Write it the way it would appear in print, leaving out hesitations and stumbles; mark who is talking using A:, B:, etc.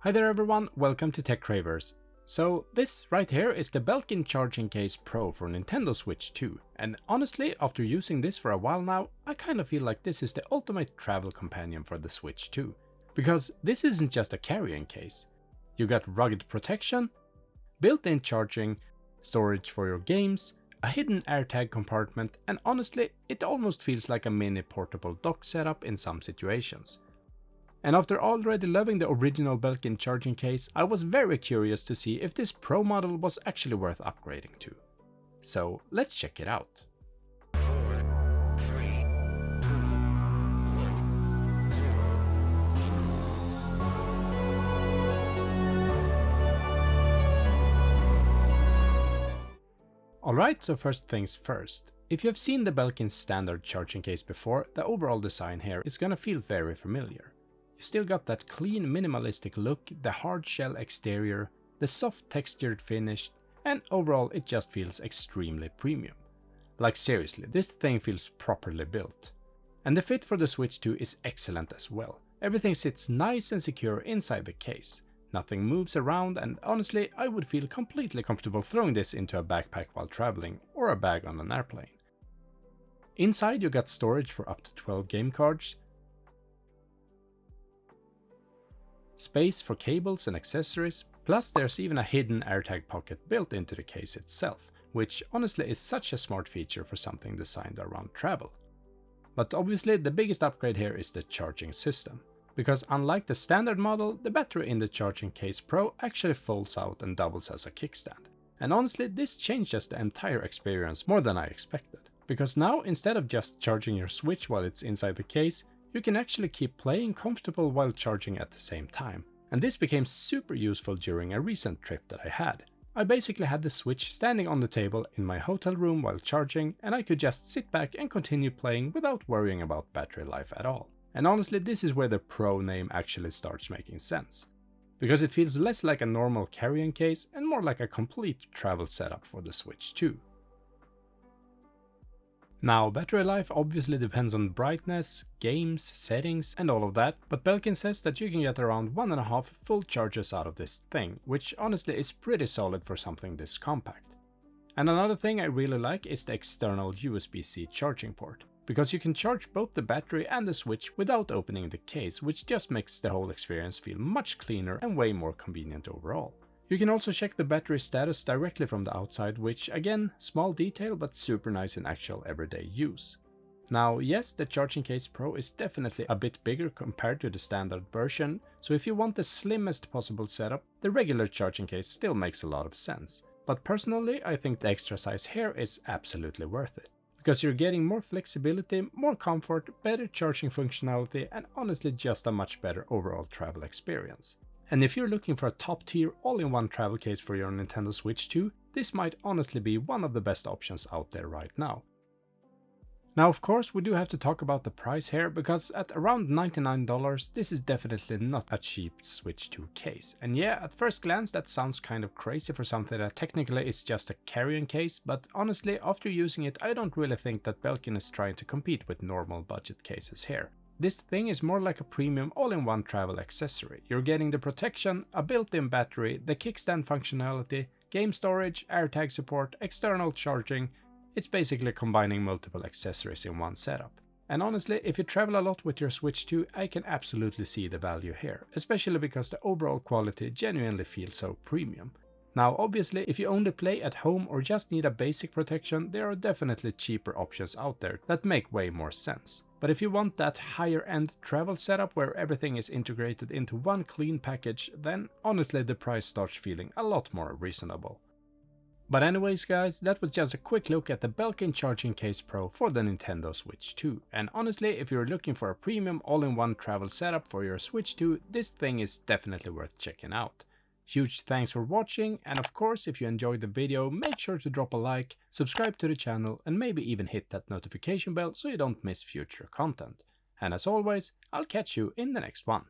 A: Hi there everyone, welcome to TechCravers. So this right here is the Belkin Charging Case Pro for Nintendo Switch 2, and honestly after using this for a while now, I kind of feel like this is the ultimate travel companion for the Switch 2. Because this isn't just a carrying case. You got rugged protection, built-in charging, storage for your games, a hidden AirTag compartment, and honestly it almost feels like a mini portable dock setup in some situations. And after already loving the original Belkin charging case, I was very curious to see if this Pro model was actually worth upgrading to. So let's check it out. Alright, so first things first. If you have seen the Belkin standard charging case before, the overall design here is gonna feel very familiar. You still got that clean minimalistic look, the hard shell exterior, the soft textured finish, and overall it just feels extremely premium. Like seriously, this thing feels properly built. And the fit for the Switch 2 is excellent as well. Everything sits nice and secure inside the case. Nothing moves around, and honestly I would feel completely comfortable throwing this into a backpack while traveling or a bag on an airplane. Inside you got storage for up to 12 game cards, space for cables and accessories, plus there's even a hidden AirTag pocket built into the case itself, which honestly is such a smart feature for something designed around travel. But obviously the biggest upgrade here is the charging system, because unlike the standard model, the battery in the Charging Case Pro actually folds out and doubles as a kickstand. And honestly this changes the entire experience more than I expected, because now instead of just charging your Switch while it's inside the case, you can actually keep playing comfortable while charging at the same time. And this became super useful during a recent trip that I had. I basically had the Switch standing on the table in my hotel room while charging, and I could just sit back and continue playing without worrying about battery life at all. And honestly this is where the Pro name actually starts making sense. Because it feels less like a normal carrying case and more like a complete travel setup for the Switch 2. Now, battery life obviously depends on brightness, games, settings and all of that, but Belkin says that you can get around 1.5 full charges out of this thing, which honestly is pretty solid for something this compact. And another thing I really like is the external USB-C charging port, because you can charge both the battery and the Switch without opening the case, which just makes the whole experience feel much cleaner and way more convenient overall. You can also check the battery status directly from the outside, which again, small detail but super nice in actual everyday use. Now yes, the Charging Case Pro is definitely a bit bigger compared to the standard version, so if you want the slimmest possible setup, the regular charging case still makes a lot of sense. But personally, I think the extra size here is absolutely worth it, because you're getting more flexibility, more comfort, better charging functionality, and honestly just a much better overall travel experience. And if you're looking for a top tier all-in-one travel case for your Nintendo Switch 2, this might honestly be one of the best options out there right now. Now of course we do have to talk about the price here, because at around $99 this is definitely not a cheap Switch 2 case. And yeah, at first glance that sounds kind of crazy for something that technically is just a carrying case, but honestly after using it I don't really think that Belkin is trying to compete with normal budget cases here. This thing is more like a premium all-in-one travel accessory. You're getting the protection, a built-in battery, the kickstand functionality, game storage, AirTag support, external charging. It's basically combining multiple accessories in one setup. And honestly, if you travel a lot with your Switch 2, I can absolutely see the value here, especially because the overall quality genuinely feels so premium. Now obviously, if you only play at home or just need a basic protection, there are definitely cheaper options out there that make way more sense. But if you want that higher end travel setup where everything is integrated into one clean package, then honestly the price starts feeling a lot more reasonable. But anyways guys, that was just a quick look at the Belkin Charging Case Pro for the Nintendo Switch 2. And honestly, if you're looking for a premium all-in-one travel setup for your Switch 2, this thing is definitely worth checking out. Huge thanks for watching, and of course if you enjoyed the video, make sure to drop a like, subscribe to the channel, and maybe even hit that notification bell so you don't miss future content. And as always, I'll catch you in the next one.